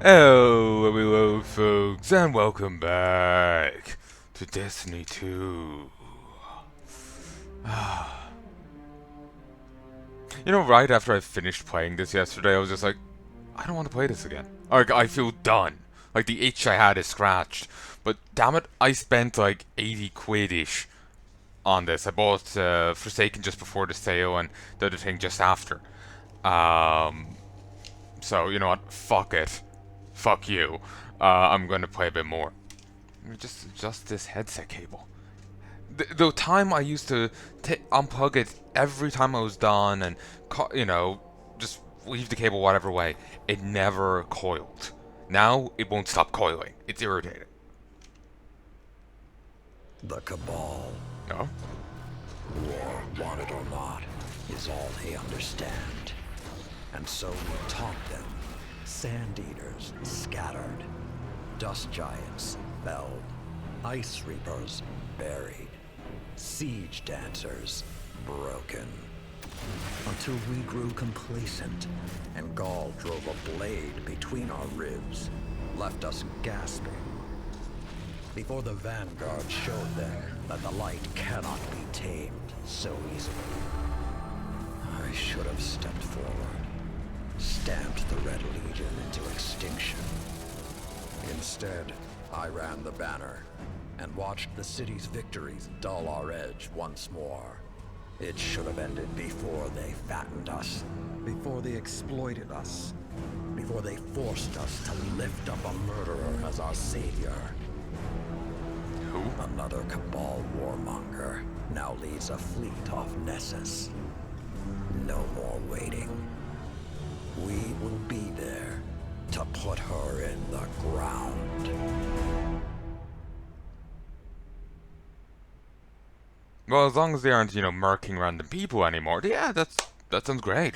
Hello, folks, and welcome back to Destiny 2. Right after I finished playing this yesterday, I was just like, I don't want to play this again. Like, I feel done. Like, the itch I had is scratched. But damn it, I spent like 80 quid-ish on this. I bought Forsaken just before the sale and the other thing just after. Um, so, you know what? Fuck it. Fuck you. I'm gonna play a bit more. Let me just adjust this headset cable. The time I used to unplug it every time I was done and, just leave the cable whatever way, it never coiled. Now it won't stop coiling. It's irritating. The Cabal, No? war, want it or not, is all they understand. And so we taught them. Sand eaters scattered. Dust giants felled. Ice reapers buried. Siege dancers broken. Until we grew complacent, and Gaul drove a blade between our ribs, left us gasping. Before the Vanguard showed them that the light cannot be tamed so easily. I should have stepped forward, stamped the Red Legion into extinction. Instead, I ran the banner and watched the city's victories dull our edge once more. It should have ended before they fattened us, before they exploited us, before they forced us to lift up a murderer as our savior. Who? Another Cabal warmonger now leads a fleet off Nessus. No more waiting. We will be there to put her in the ground. Well, as long as they aren't, murking random people anymore, yeah, that sounds great.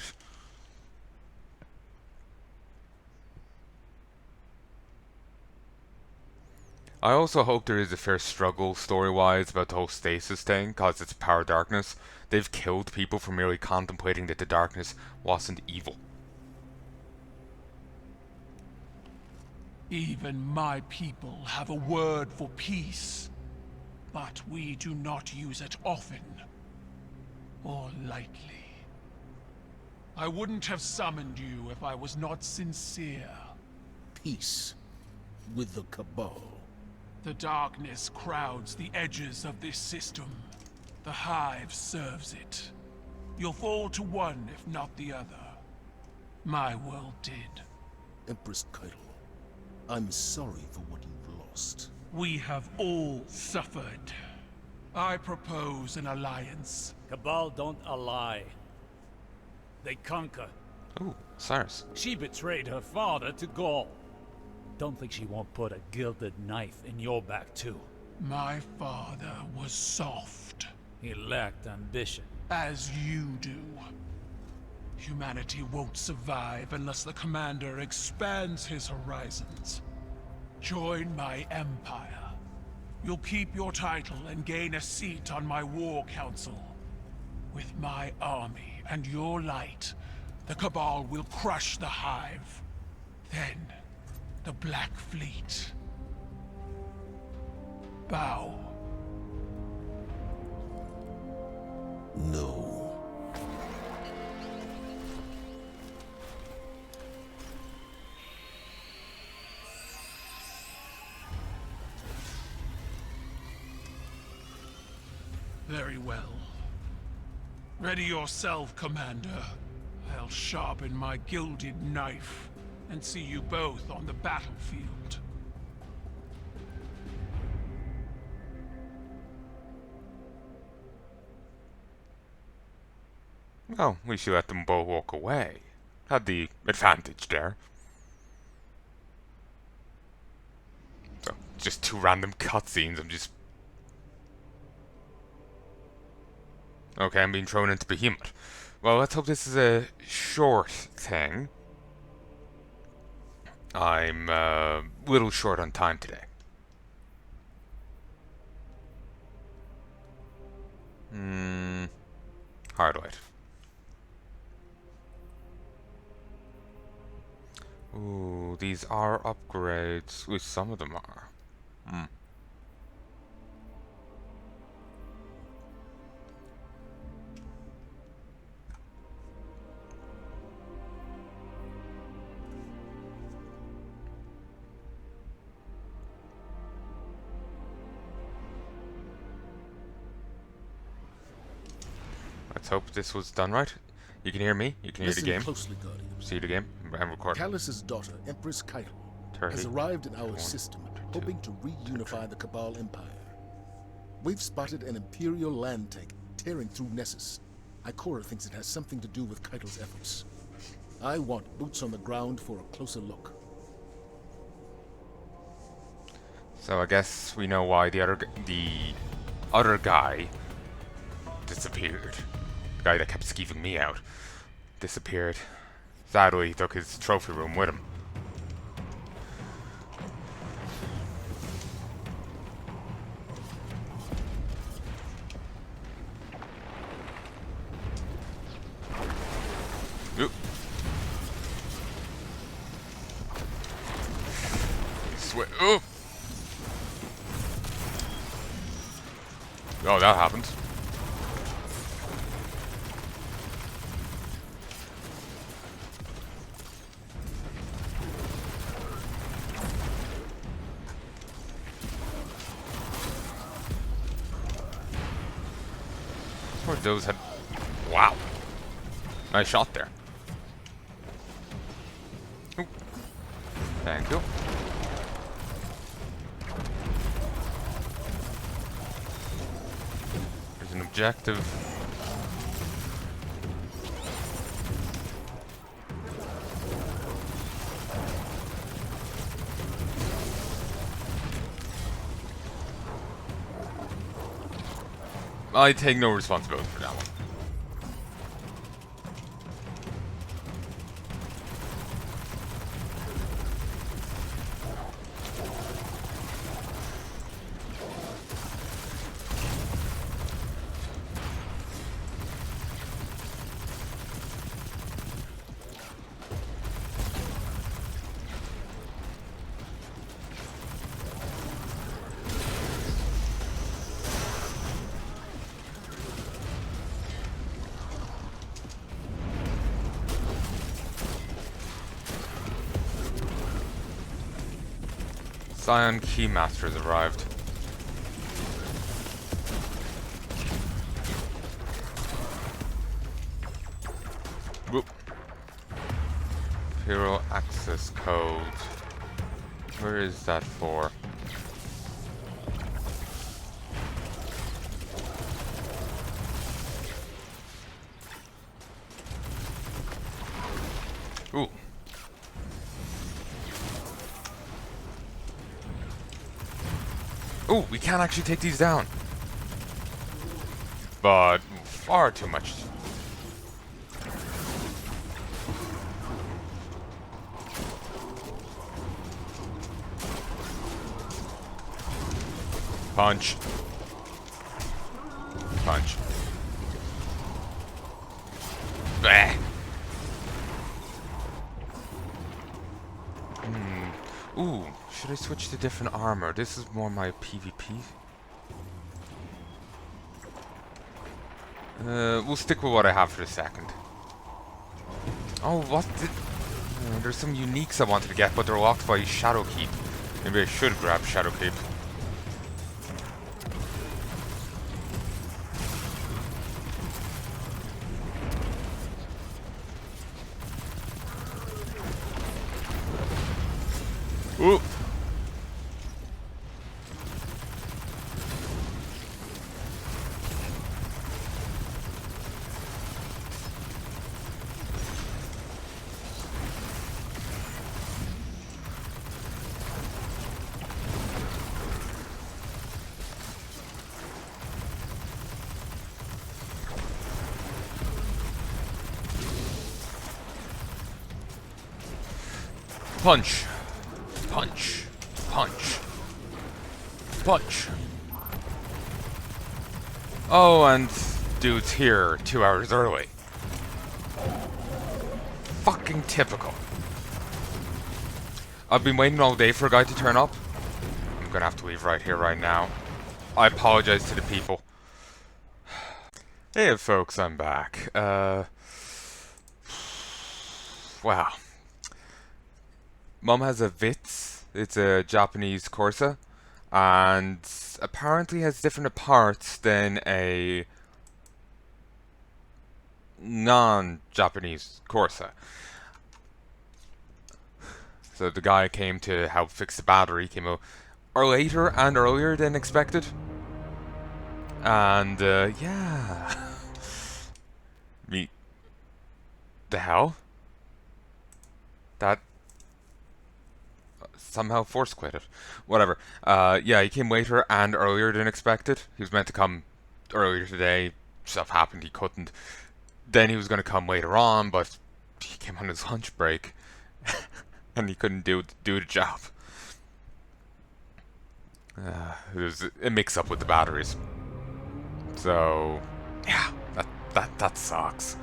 I also hope there is a fair struggle story-wise about the whole stasis thing, cause it's power darkness. They've killed people for merely contemplating that the darkness wasn't evil. Even my people have a word for peace, but we do not use it often or lightly. I wouldn't have summoned you if I was not sincere. Peace with the Cabal. The darkness crowds the edges of this system. The Hive serves it. You'll fall to one if not the other. My world did. Empress Keitel, I'm sorry for what you've lost. We have all suffered. I propose an alliance. Cabal don't ally. They conquer. Ooh, Cyrus. She betrayed her father to Gaul. Don't think she won't put a gilded knife in your back too. My father was soft, He lacked ambition. as you do. Humanity won't survive unless the commander expands his horizons. Join my empire. You'll keep your title and gain a seat on my war council. With my army and your light, the Cabal will crush the Hive. Then, the Black Fleet. Bow. No. Very well. Ready yourself, Commander. I'll sharpen my gilded knife and see you both on the battlefield. Well, we should let them both walk away. Had the advantage there. So, just two random cutscenes. Okay, I'm being thrown into Behemoth. Well, let's hope this is a short thing. I'm a little short on time today. Hardlight. Ooh, these are upgrades. Ooh, some of them are. Hmm. Let's hope this was done right. You can hear me. You can hear the Listen game. closely, Guardian. See the game. I'm recording. Callus's daughter, Empress Keitel, 30, has arrived in our 21, system, 22, hoping to reunify the Cabal Empire. We've spotted an Imperial land tank tearing through Nessus. Ikora thinks it has something to do with Keitel's efforts. I want boots on the ground for a closer look. So I guess we know why the other guy disappeared. The guy that kept skeeving me out disappeared. Sadly, he took his trophy room with him. Oop. Oop. Oh, that happened. Or those had... Wow. Nice shot there. Ooh. Thank you. There's an objective. I take no responsibility for that one. Scion Keymaster has arrived. Whoop. Hero access code. Where is that for? Ooh. Ooh, we can actually take these down. But far too much. Punch. Punch. Bah. Ooh, should I switch to different armor? This is more my PvP. We'll stick with what I have for a second. Oh, what did... there's some uniques I wanted to get, but they're locked by Shadow Keep. Maybe I should grab Shadow Keep. Ooh. Punch. Punch. Punch. Punch. Oh, and dude's here 2 hours early. Fucking typical. I've been waiting all day for a guy to turn up. I'm gonna have to leave right here, right now. I apologize to the people. Hey folks, I'm back. Wow. Mom has a Vitz. It's a Japanese Corsa. And apparently has different parts than a non-Japanese Corsa. So the guy came to help fix the battery, came out later and earlier than expected. And, yeah. Me. The hell? That somehow force quit it. Whatever. Yeah, he came later and earlier than expected. He was meant to come earlier today. Stuff happened, he couldn't. Then he was going to come later on, but he came on his lunch break. And he couldn't do the job. It was a mix-up with the batteries. So, yeah, that sucks.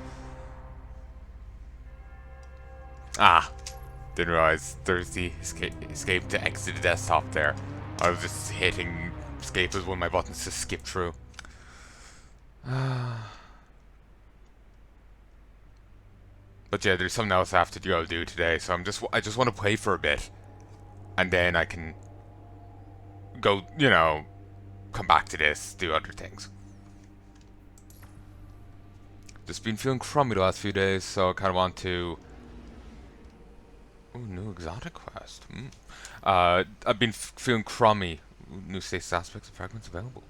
Didn't realize there's the escape to exit the desktop there. I was just hitting escape as one of my buttons to skip through. But yeah, there's something else I have to go do today, so I just want to play for a bit, and then I can go, you know, come back to this, do other things. Just been feeling crummy the last few days, so I kind of want to. Ooh, new exotic quest. I've been feeling crummy. New status aspects and fragments available.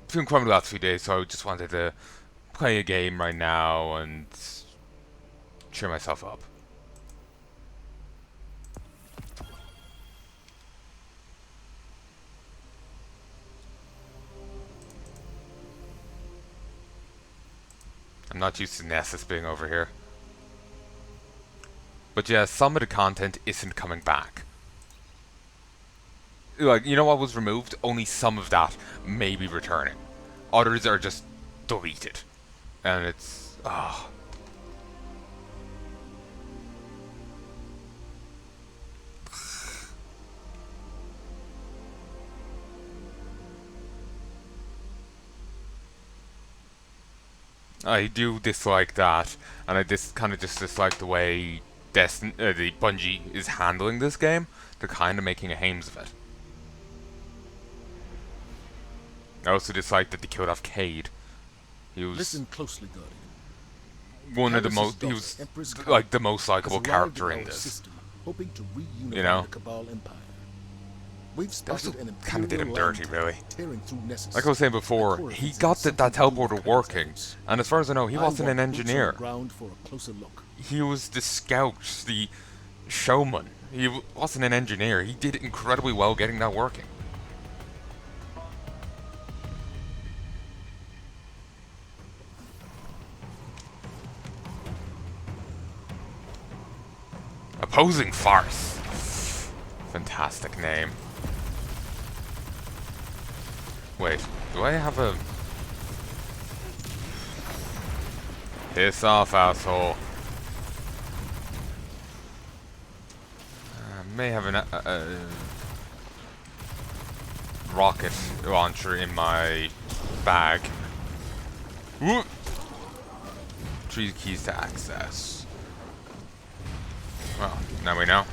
Feeling crummy the last few days, so I just wanted to play a game right now and cheer myself up. I'm not used to Nessus being over here. But yeah, some of the content isn't coming back. Like, you know what was removed? Only some of that may be returning. Others are just deleted. And it's... I do dislike that, and I kind of just dislike the way the Bungie is handling this game. They're kind of making a hames of it. I also dislike that they killed off Cade. He was Listen closely, Guardian. one of the most. He was like the most likable character in this. System, hoping to reunify You know? the Cabal Empire. We've They also spotted an kind of did him dirty, really. tearing through Nessus. Like I was saying before, he got that teleporter working, and as far as I know, he wasn't an engineer. Ground for a closer look. He was the scout, the showman. He wasn't an engineer. He did incredibly well getting that working. Opposing Farce. Fantastic name. Wait, do I have a... Piss off, asshole. I may have a rocket launcher in my bag. Whoop. 3 keys to access. Well, now we know.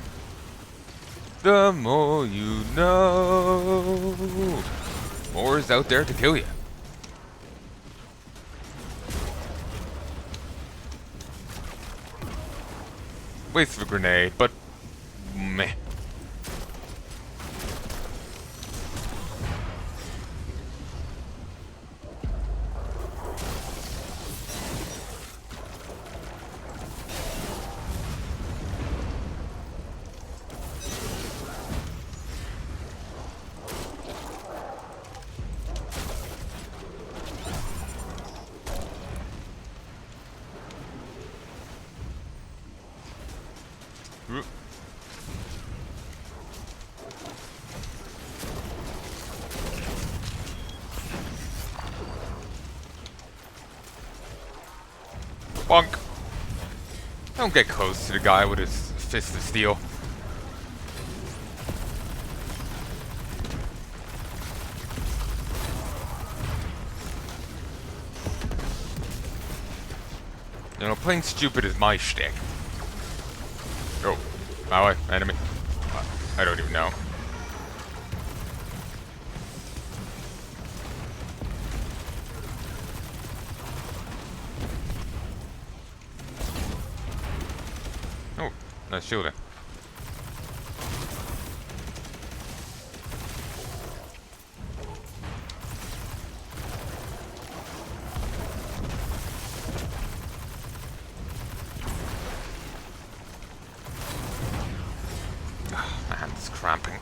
The more you know. More is out there to kill you. Waste of a grenade, but meh. Bonk. Don't get close to the guy with his fist of steel. You know, playing stupid is my shtick. Oh, my way, enemy. I don't even know. Oh, nice shielding. My hand's cramping.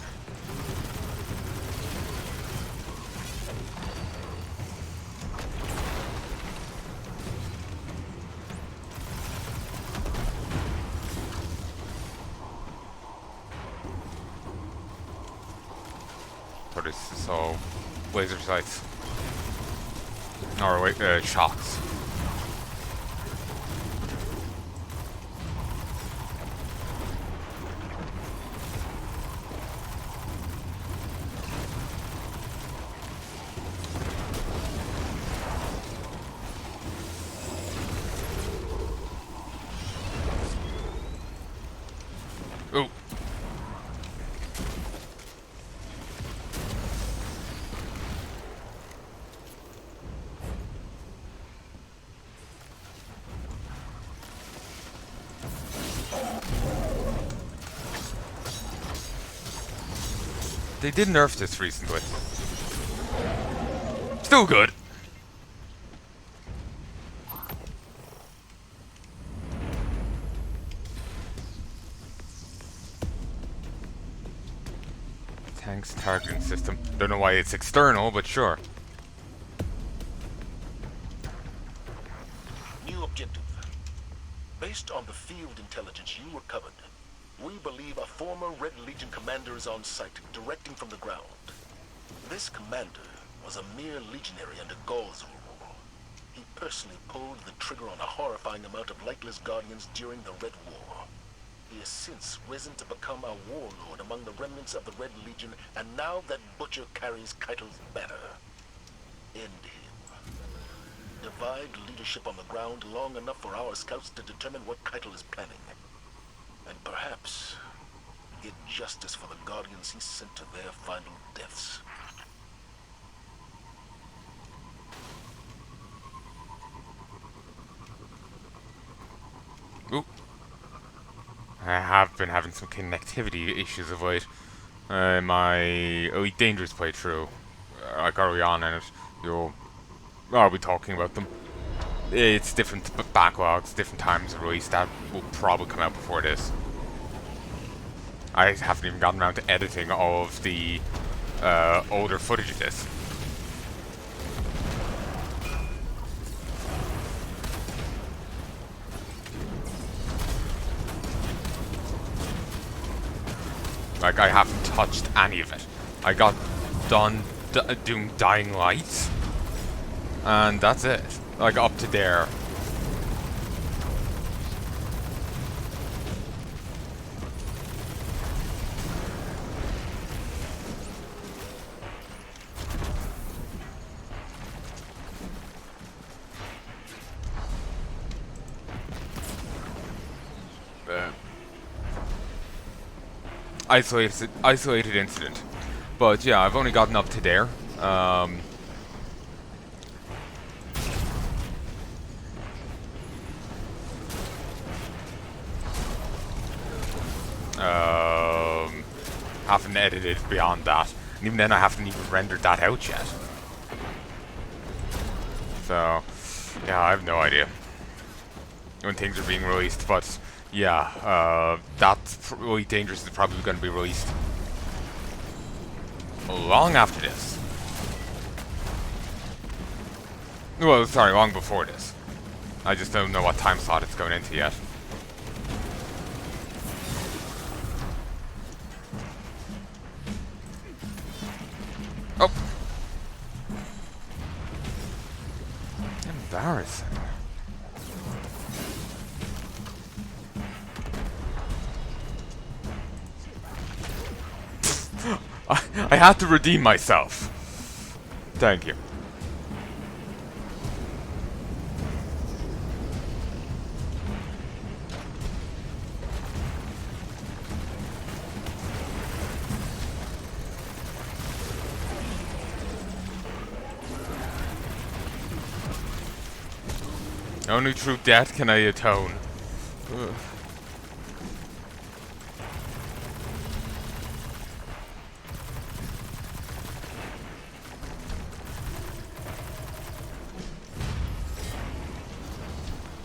So this is all laser sights. Or wait, shots. Oh. They did nerf this recently. Still good. Tanks targeting system. Don't know why it's external, but sure. New objective. Based on the field intelligence you recovered, we believe a former Red Legion commander is on site, directing from the ground. This commander was a mere legionary under Gaul's rule. He personally pulled the trigger on a horrifying amount of lightless Guardians during the Red War. He has since risen to become a warlord among the remnants of the Red Legion, and now that Butcher carries Keitel's banner. End him. Divide leadership on the ground long enough for our scouts to determine what Keitel is planning. And perhaps get justice for the Guardians he sent to their final deaths. Oop. I have been having some connectivity issues of late. My Elite Dangerous playthrough, like early on in it, I'll be talking about them. It's different backlogs, different times of release. That will probably come out before this. I haven't even gotten around to editing all of the older footage of this. Like, I haven't touched any of it. I got done doing Dying Light, and that's it. Like, up to there. Isolated incident. But yeah, I've only gotten up to there. Haven't edited beyond that. And even then I haven't even rendered that out yet. So, yeah, I have no idea when things are being released, but yeah, that's really dangerous. Is probably going to be released long after this. Well, sorry, long before this. I just don't know what time slot it's going into yet. Oh! Embarrassing. I had to redeem myself. Thank you. Only through death can I atone. Ugh.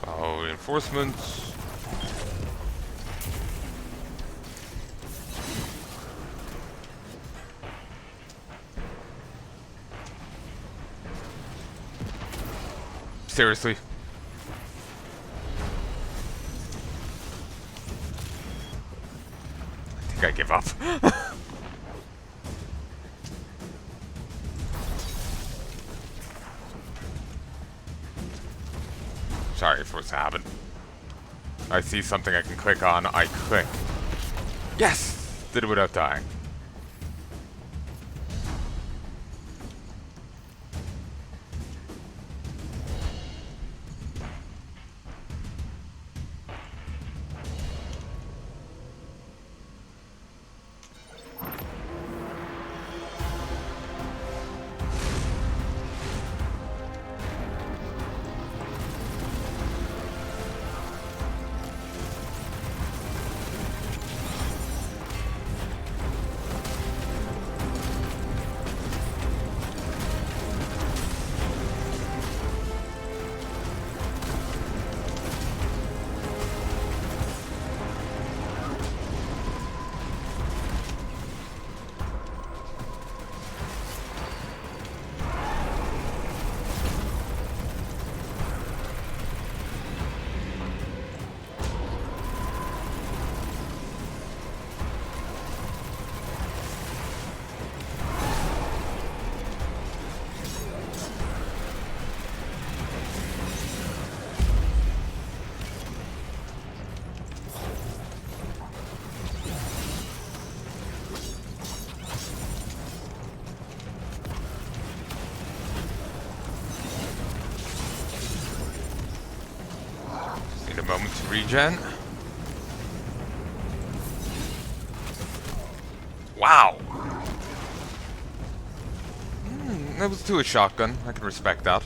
Oh, reinforcements. Seriously. I think I give up. Sorry for what's happened. I see something I can click on, I click. Yes! Did it without dying. Need a moment to regen. Wow! That was to a shotgun. I can respect that.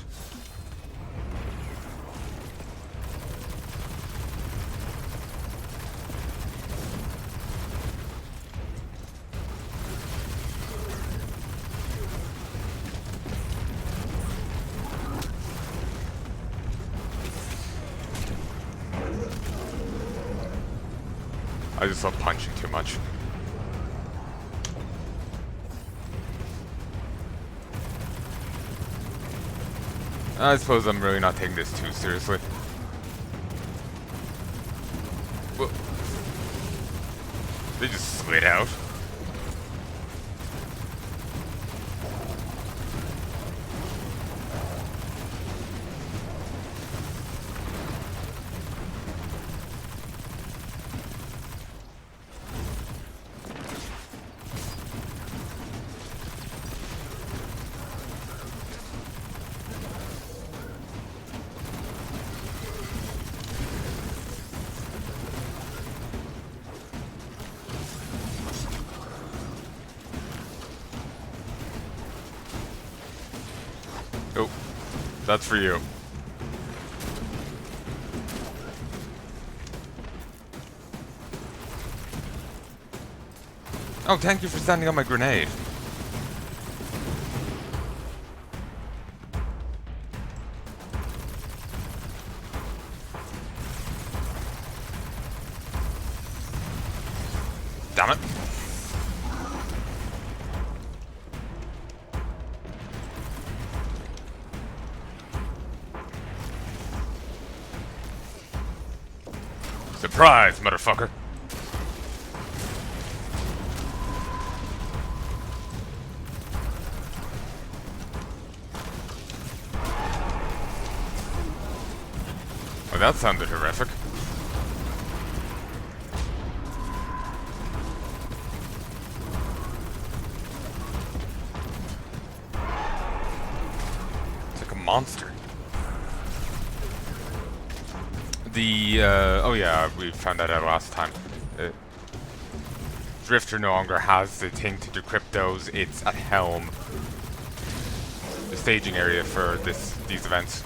I just love punching too much. I suppose I'm really not taking this too seriously. Whoa. They just slid out. Oh, that's for you. Oh, thank you for standing on my grenade. Damn it. Surprise, motherfucker. Well, that sounded horrific. It's like a monster. Oh yeah, we found that out last time. Drifter no longer has the thing to decrypt those. It's at Helm, the staging area for these events.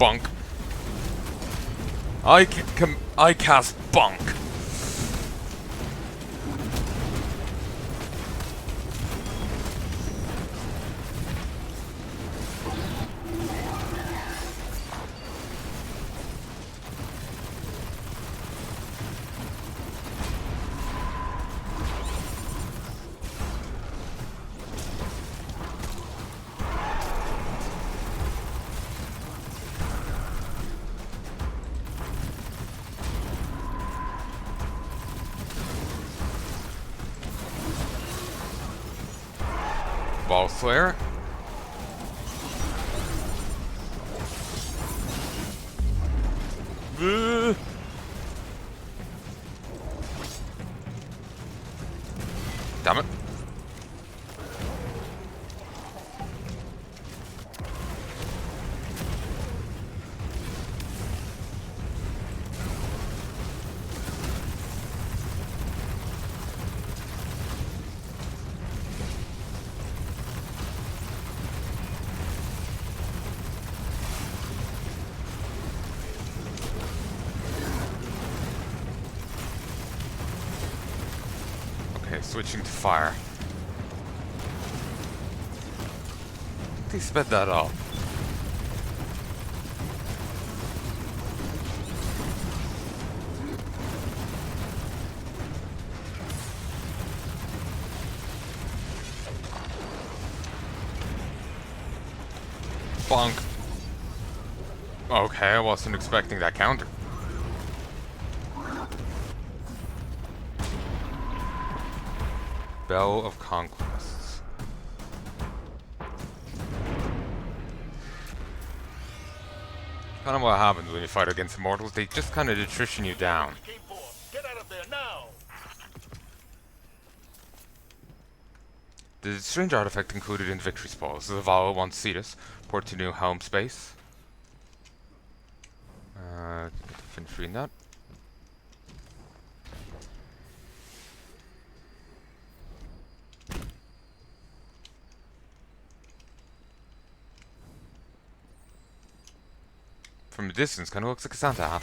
Bunk. I cast bunk. Ball Slayer. Damn it. Okay, switching to fire. They sped that up. Bonk. Okay, I wasn't expecting that counter. Bell of Conquests. Kind of what happens when you fight against immortals. They just kind of attrition you down. Get out of there now! The strange artifact included in Victory Spoils. The Vala wants Cetus. Port to new home space. Finish reading that. From a distance, kind of looks like a Santa hat.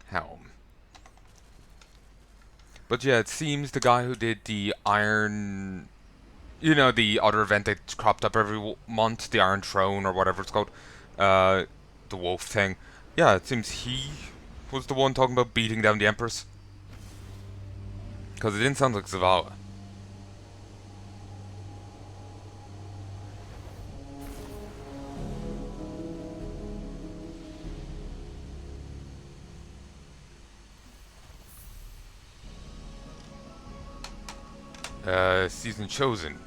Helm. But yeah, it seems the guy who did the Iron... You know, the other event that cropped up every month, the Iron Throne or whatever it's called. The wolf thing. Yeah, it seems he was the one talking about beating down the Empress. Because it didn't sound like Zavala. Season chosen.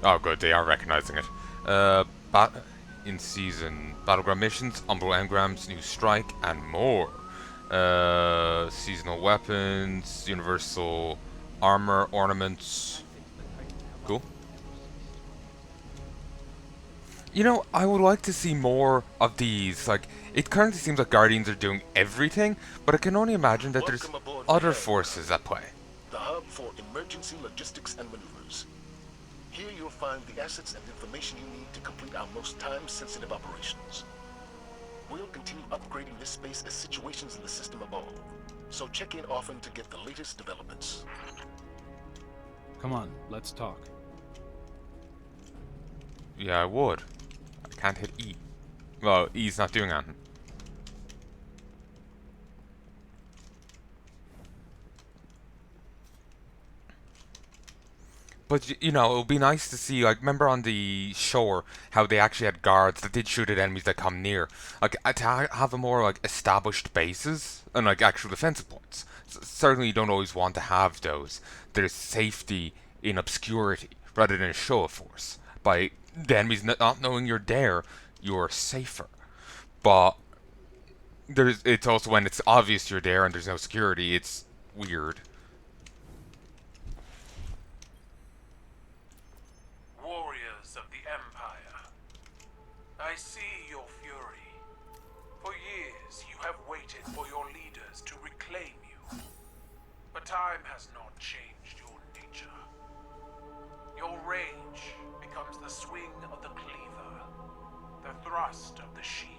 Oh good, they are recognizing it. In season Battleground missions, Umbral engrams, new strike, and more. Seasonal weapons, universal armor, ornaments. Cool. You know, I would like to see more of these. Like, it currently seems like Guardians are doing everything, but I can only imagine that there's other forces at play. The hub for emergency logistics and maneuvers. Here you'll find the assets and information you need to complete our most time-sensitive operations. We'll continue upgrading this space as situations in the system evolve, so check in often to get the latest developments. Come on, let's talk. Yeah, I would. I can't hit E. Well, E's not doing anything. But, you know, it would be nice to see, like, remember on the shore, how they actually had guards that did shoot at enemies that come near. Like, to have a more, like, established bases, and, like, actual defensive points. Certainly you don't always want to have those. There's safety in obscurity, rather than a show of force. By the enemies not knowing you're there, you're safer. But It's also when it's obvious you're there and there's no security, it's weird. Warriors of the Empire, I see your fury. For years you have waited for your leaders to reclaim you. But time has not changed your nature. Your rage becomes the swing of the cleaver, the thrust of the shield,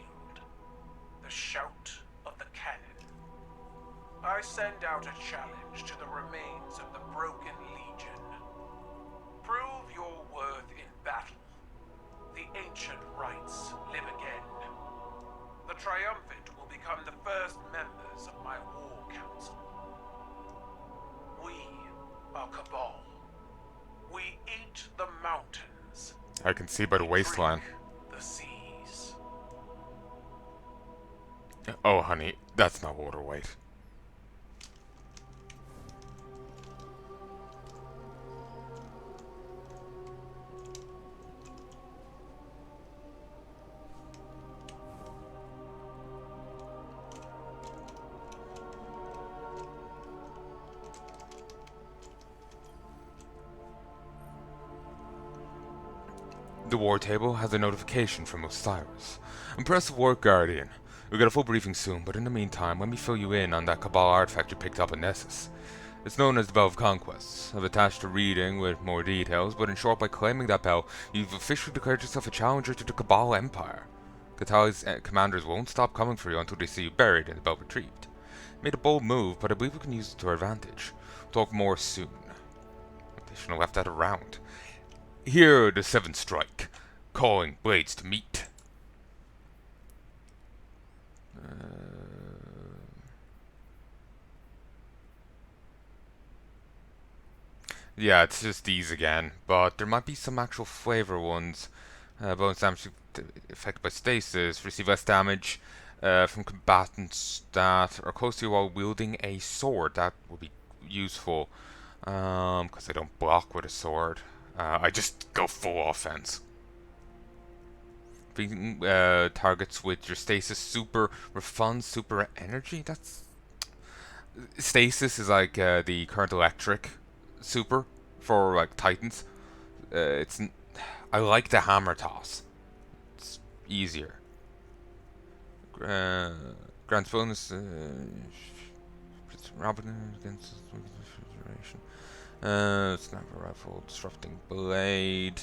the shout of the cannon. I send out a challenge to the remains of the broken legion. Prove your worth in battle. The ancient rites live again. The triumphant will become the first members of my war council. We are Cabal. We eat the mountains. I can see by the waistline. Drink the seas. Oh, honey, that's not water weight. The war table has a notification from Osiris. Impressive work, Guardian. We'll get a full briefing soon, but in the meantime, let me fill you in on that Cabal artifact you picked up in Nessus. It's known as the Bell of Conquest. I've attached a reading with more details, but in short, by claiming that bell, you've officially declared yourself a challenger to the Cabal Empire. Catal's commanders won't stop coming for you until they see you buried and the bell retrieved. Made a bold move, but I believe we can use it to our advantage. We'll talk more soon. They shouldn't have left that around. Here the seventh strike, calling blades to meet. Yeah, it's just these again, but there might be some actual flavor ones. Bonus damage affected by stasis, receive less damage from combatants that are close to you while wielding a sword. That would be useful, because I don't block with a sword. I just go full offense. Beating targets with your stasis super refunds super energy. That's stasis is like the current electric super for like Titans. I like the hammer toss. It's easier. Grants bonus. Robin against refrigeration. Sniper rifle, disrupting blade.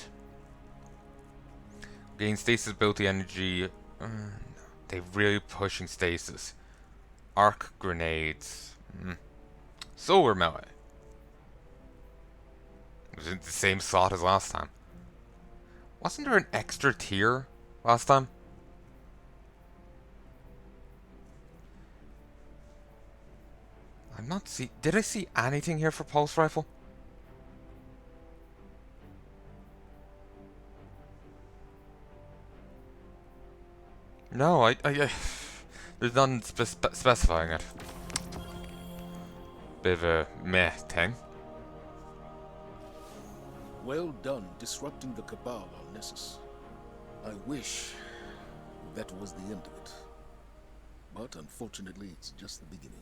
Gain stasis ability energy. They're really pushing stasis. Arc grenades. Solar melee. Was it the same slot as last time? Wasn't there an extra tier last time? I'm not see. Did I see anything here for pulse rifle? No, I there's none specifying it. Bit of a meh thing. Well done disrupting the Cabal on Nessus. I wish that was the end of it. But unfortunately, it's just the beginning.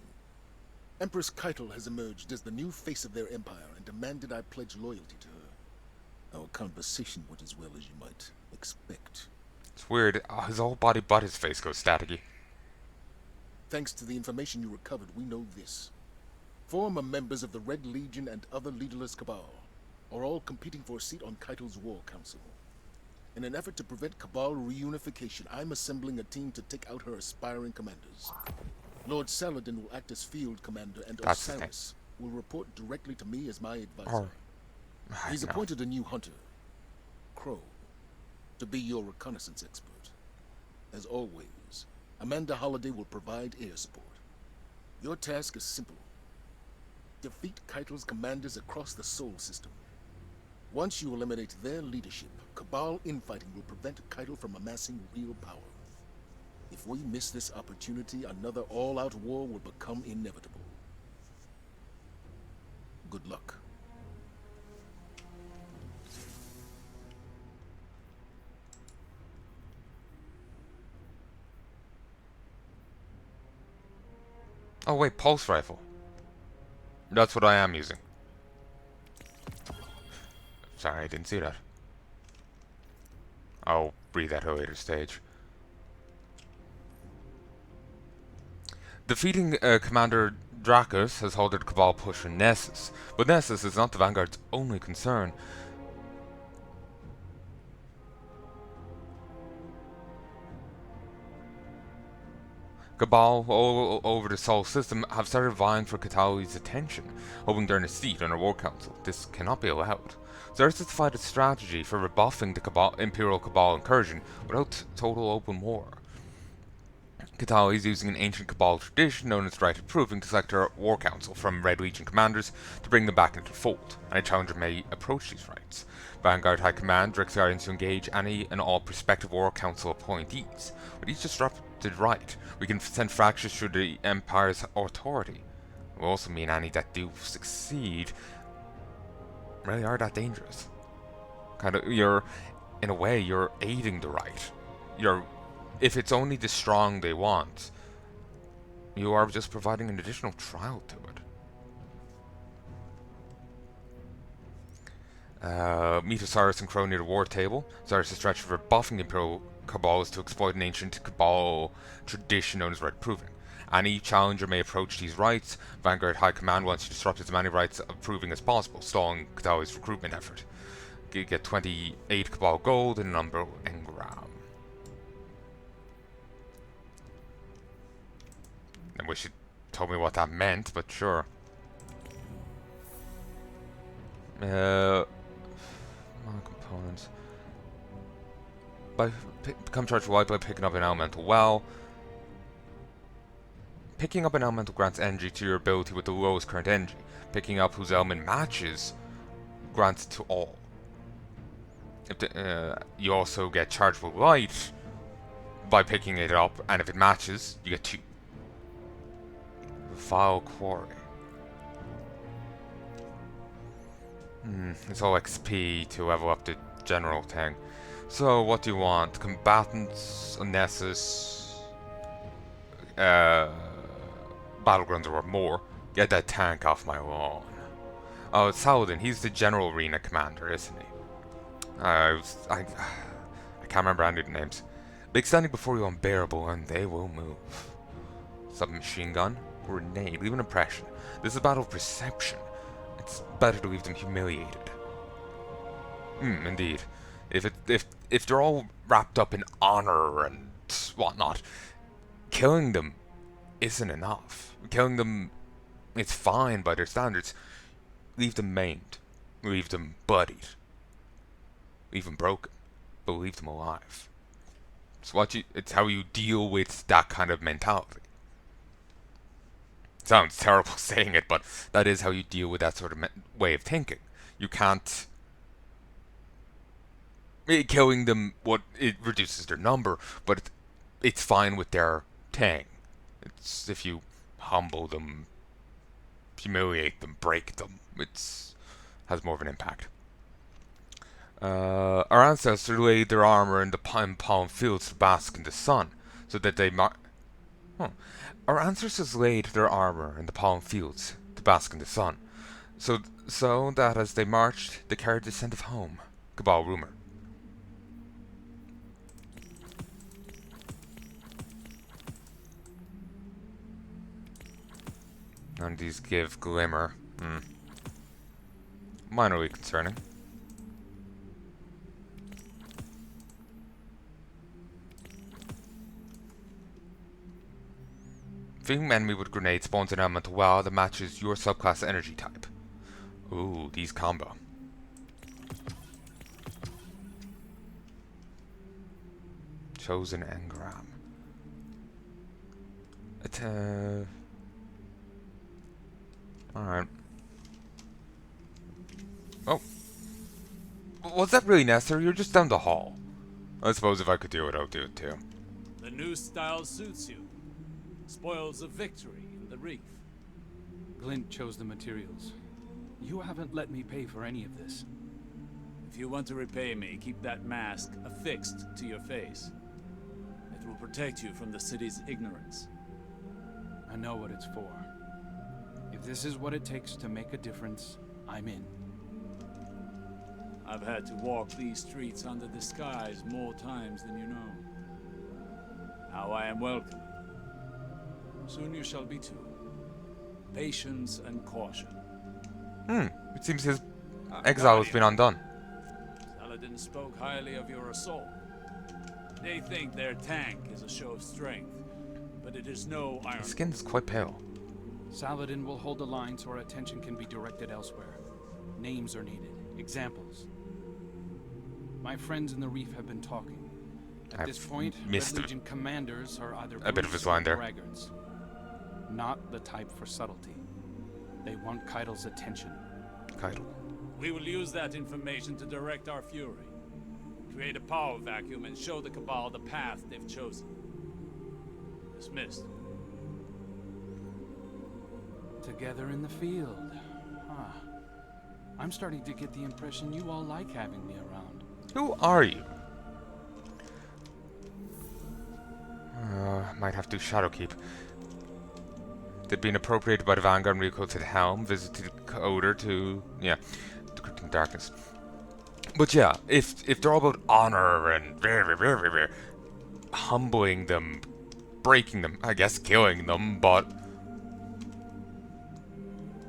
Empress Keitel has emerged as the new face of their empire and demanded I pledge loyalty to her. Our conversation went as well as you might expect. It's weird. His whole body but his face goes staticky. Thanks to the information you recovered, we know this. Former members of the Red Legion and other leaderless Cabal are all competing for a seat on Keitel's War Council. In an effort to prevent Cabal reunification, I'm assembling a team to take out her aspiring commanders. Lord Saladin will act as field commander, and That's Osiris will report directly to me as my advisor. He's No. appointed a new hunter, Crow, to be your reconnaissance expert. As always, Amanda Holliday will provide air support. Your task is simple. Defeat Keitel's commanders across the Sol system. Once you eliminate their leadership, Cabal infighting will prevent Keitel from amassing real power. If we miss this opportunity, another all-out war will become inevitable. Good luck. Oh wait, pulse rifle. That's what I am using. Sorry, I didn't see that. I'll read that at a later stage. Defeating Commander Dracus has halted the Cabal push on Nessus, but Nessus is not the Vanguard's only concern. Cabal all over the Sol system have started vying for Cthulhu's attention, hoping to earn a seat on our war council. This cannot be allowed. Xerxes defied a strategy for rebuffing the Imperial Cabal incursion without total open war. Cthulhu is using an ancient Cabal tradition known as right of proving to select our war council from Red Legion commanders to bring them back into the fold, and a challenger may approach these rights. Vanguard High Command directs Guardians to engage any and all prospective war council appointees. With each disrupted right, we can send fractures through the Empire's authority. It will also mean any that do succeed really are that dangerous. In a way, you're aiding the right. If it's only the strong they want, you are just providing an additional trial to it. Meet Osiris and Crow near the war table. Osiris' strategy for buffing the Imperial Cabal is to exploit an ancient Cabal tradition known as right proving. Any challenger may approach these rights. Vanguard High Command wants to disrupt as many rights of proving as possible, stalling Cthulhu's recruitment effort. You get 28 Cabal gold and a number of engram. I wish you told me what that meant, but sure. Components. Become charged white by picking up an elemental well. Picking up an elemental grants energy to your ability with the lowest current energy. Picking up whose element matches grants to all. You also get charged with light by picking it up, and if it matches, you get 2. Vile Quarry. It's all XP to level up the general thing. So, what do you want? Combatants, Nessus, Battlegrounds or more. Get that tank off my lawn. Oh, it's Saladin. He's the general arena commander, isn't he? I can't remember any of the names. Big standing before you unbearable, and they will move. Submachine gun. Grenade. Leave an impression. This is a battle of perception. It's better to leave them humiliated. Indeed. If they're all wrapped up in honor and whatnot, killing them isn't enough. Killing them, it's fine by their standards. Leave them maimed. Leave them bloodied. Leave them broken. But leave them alive. It's how you deal with that kind of mentality. Sounds terrible saying it, but that is how you deal with that sort of way of thinking. You can't... Killing them, it reduces their number, but it's fine with their thing. It's if you humble them, humiliate them, break them, has more of an impact. Our ancestors laid their armor in the palm fields to bask in the sun, so that they Our ancestors laid their armor in the palm fields to bask in the sun, so that as they marched, they carried the scent of home. Cabal rumor. And these give glimmer. Minorly concerning. Feeding enemy with grenade spawns an elemental well that matches your subclass energy type. Ooh, these combo. Chosen engram. Alright. Oh. Was that really necessary? You're just down the hall. I suppose if I could do it, I'll do it too. The new style suits you. Spoils of victory in the reef. Glint chose the materials. You haven't let me pay for any of this. If you want to repay me, keep that mask affixed to your face. It will protect you from the city's ignorance. I know what it's for. If this is what it takes to make a difference, I'm in. I've had to walk these streets under the skies more times than you know. Now I am welcome. Soon you shall be too. Patience and caution. It seems his exile has been undone. Saladin spoke highly of your assault. They think their tank is a show of strength, but it is no iron. His skin is quite pale. Saladin will hold the line so our attention can be directed elsewhere. Names are needed. Examples. My friends in the Reef have been talking. At this point, missed Red Legion commanders are either a bit of his brutes line or there. braggarts. Not the type for subtlety. They want Keitel's attention. Keitel. We will use that information to direct our fury. Create a power vacuum and show the Cabal the path they've chosen. Dismissed. Together in the field. Huh. I'm starting to get the impression you all like having me around. Who are you? Might have to Shadowkeep. They'd been appropriated by the Vanguard and recalled to the Helm, visited Oder to, decrypting darkness. But yeah, if they're all about honor and humbling them, breaking them, I guess killing them, but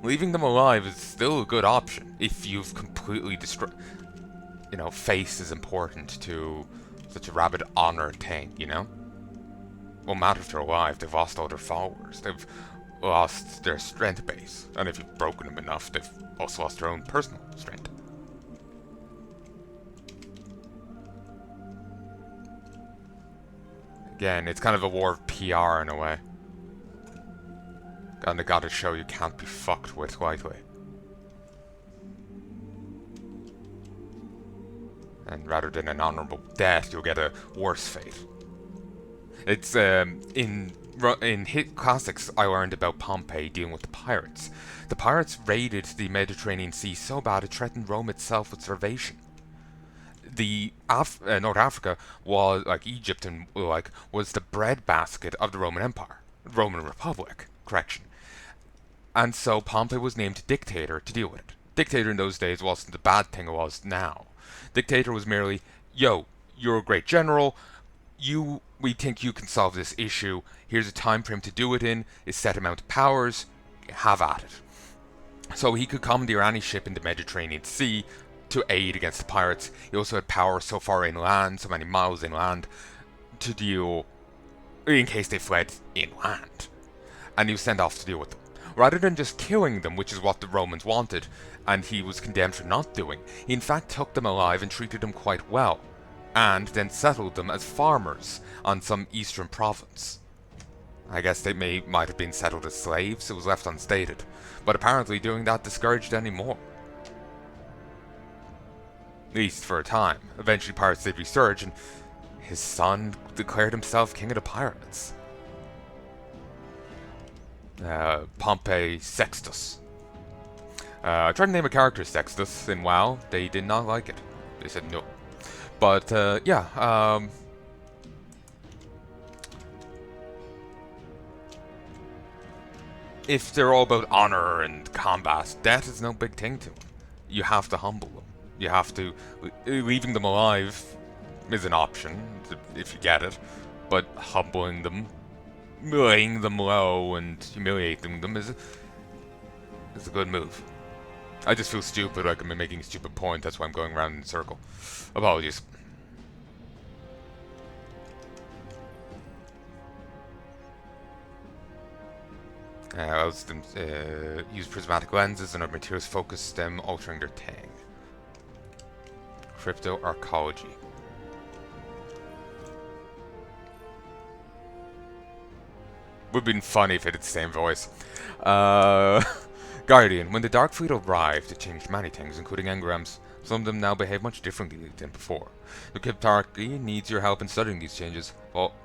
leaving them alive is still a good option if you've completely destroyed. Face is important to such a rabid honor thing, Won't matter if they're alive, they've lost all their followers, they've lost their strength base, and if you've broken them enough, they've also lost their own personal strength. Again, it's kind of a war of PR in a way. And they gotta show you can't be fucked with lightly. And rather than an honorable death, you'll get a worse fate. It's, in hit classics, I learned about Pompey dealing with the pirates. The pirates raided the Mediterranean Sea so bad it threatened Rome itself with starvation. North Africa was, like Egypt and was the breadbasket of the Roman Empire. Roman Republic, correction. And so Pompey was named dictator to deal with it. Dictator in those days wasn't the bad thing it was now. Dictator was merely, yo, you're a great general, we think you can solve this issue, here's a time frame to do it in, a set amount of powers, have at it. So he could commandeer any ship in the Mediterranean Sea to aid against the pirates. He also had power so far inland, so many miles inland, to deal, in case they fled inland. And he was sent off to deal with them. Rather than just killing them, which is what the Romans wanted, and he was condemned for not doing, he in fact took them alive and treated them quite well, and then settled them as farmers on some eastern province. I guess they might have been settled as slaves, it was left unstated, but apparently doing that discouraged any more. At least for a time. Eventually pirates did resurge, and his son declared himself king of the pirates. Pompey Sextus. I tried to name a character Sextus in WoW. They did not like it. They said no. But, if they're all about honor and combat, death is no big thing to them. You have to humble them. You have to... Leaving them alive is an option, if you get it. But humbling them, laying them low and humiliating them is a good move. I just feel stupid, like I'm making a stupid point, that's why I'm going around in a circle. Apologies. Use prismatic lenses and other materials focus them, altering their tang. Crypto-arcology. Would have been funny if it had the same voice. Guardian. When the Dark Fleet arrived, it changed many things, including engrams. Some of them now behave much differently than before. The cryptarchy needs your help in studying these changes.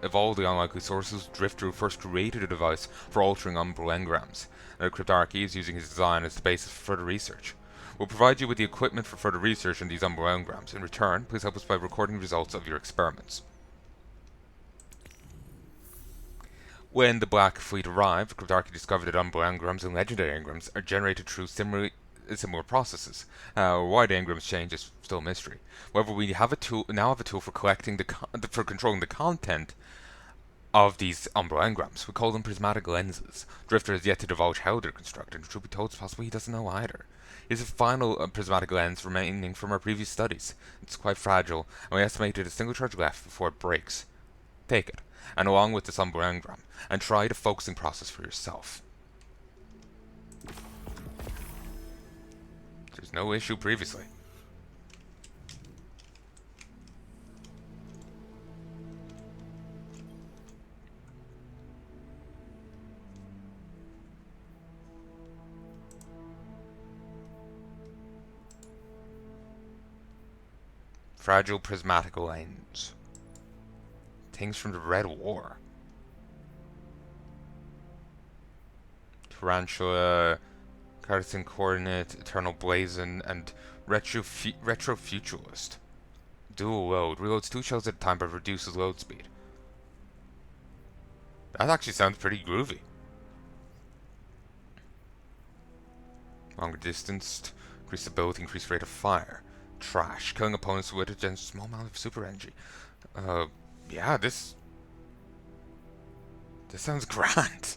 If all the unlikely sources, Drifter first created a device for altering umbral engrams. The cryptarchy is using his design as the basis for further research. We'll provide you with the equipment for further research on these umbral engrams. In return, please help us by recording results of your experiments. When the Black Fleet arrived, the Cryptarchy discovered that Umbral engrams and legendary engrams are generated through similar processes. Why the engrams change is still a mystery. However, we have a tool for collecting for controlling the content of these Umbral engrams. We call them prismatic lenses. Drifter has yet to divulge how they're constructed, and truth be told, it's possible he doesn't know either. It's a final prismatic lens remaining from our previous studies. It's quite fragile, and we estimate there's a single charge left before it breaks. Take it, and along with this Umbral engram, and try the focusing process for yourself. There's no issue previously. Fragile prismatic lens. Things from the Red War. Tarantula, Carson Coordinate, Eternal Blazon, and Retrofuturist. Dual load. Reloads 2 shells at a time but reduces load speed. That actually sounds pretty groovy. Longer distance, increased ability, increased rate of fire. Trash. Killing opponents with a small amount of super energy. Yeah, this sounds grand.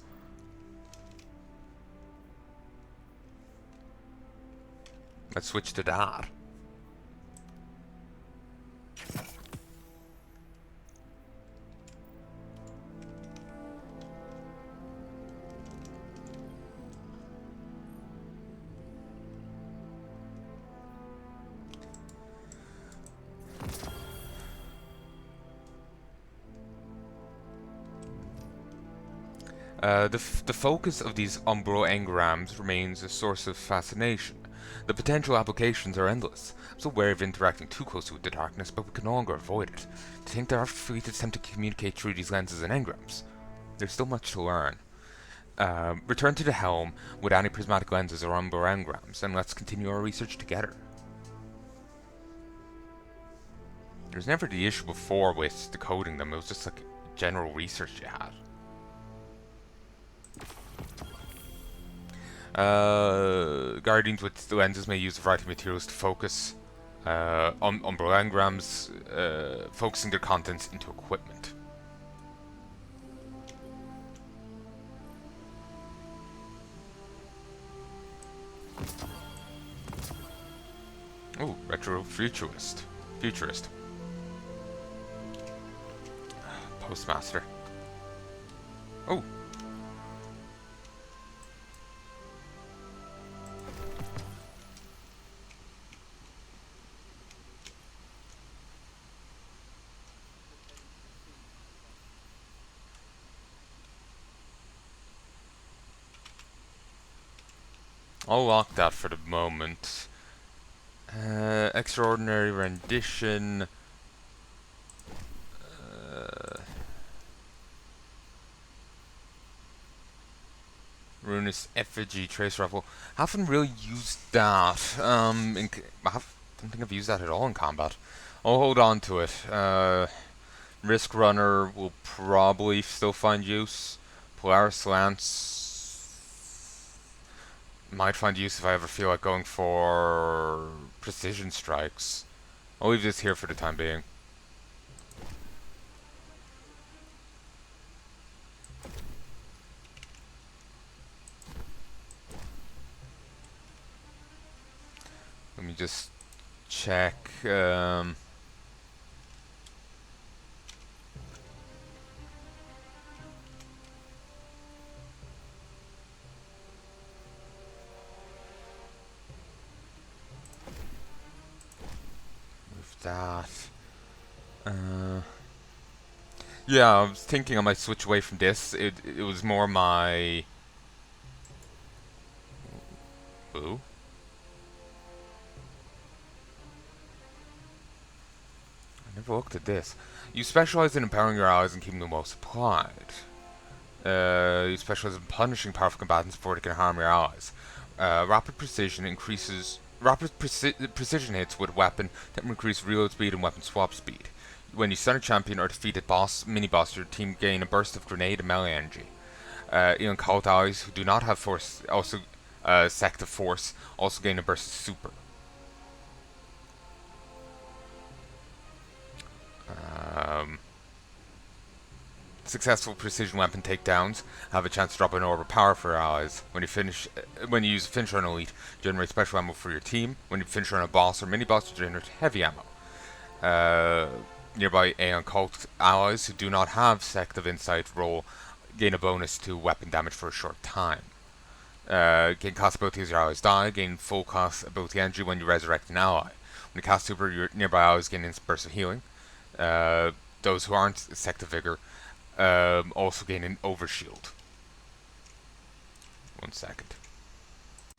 Let's switch to that. The focus of these Umbral engrams remains a source of fascination. The potential applications are endless. I'm so wary of interacting too closely with the darkness, but we can no longer avoid it. To think that our fleet attempt to communicate through these lenses and engrams. There's still much to learn. Return to the helm with any prismatic lenses or Umbral engrams, and let's continue our research together. There was never the issue before with decoding them, it was just like general research you had. Guardians with the lenses may use a variety of materials to focus Umbral engrams, focusing their contents into equipment. Oh, Retrofuturist. Futurist. Postmaster. Oh. I'll lock that for the moment. Extraordinary rendition. Ruinous effigy, trace rifle. Haven't really used that. Don't think I've used that at all in combat. I'll hold on to it. Risk Runner will probably still find use. Polaris Lance might find use if I ever feel like going for precision strikes. I'll leave this here for the time being. Let me just check. That. Yeah, I was thinking I might switch away from this. It was more my. Ooh. I never looked at this. You specialize in empowering your allies and keeping them well supplied. You specialize in punishing powerful combatants before they can harm your allies. Rapid precision increases. Precision hits with weapon that increase reload speed and weapon swap speed. when you stun a champion or defeat a boss, mini-boss, your team gain a burst of grenade and melee energy. Even cult allies who do not have force, also sect of force, also gain a burst of super. Successful precision weapon takedowns have a chance to drop an orb of power for your allies. When you use a finisher on an elite, generate special ammo for your team. When you finisher on a boss or mini-boss, you generate heavy ammo. Nearby Aeon cult allies who do not have Sect of Insight roll gain a bonus to weapon damage for a short time. Gain cast ability as your allies die. Gain full cast ability energy when you resurrect an ally. When you cast super, your nearby allies gain instant burst of healing. Those who aren't Sect of Vigor also gain an overshield. 1 second.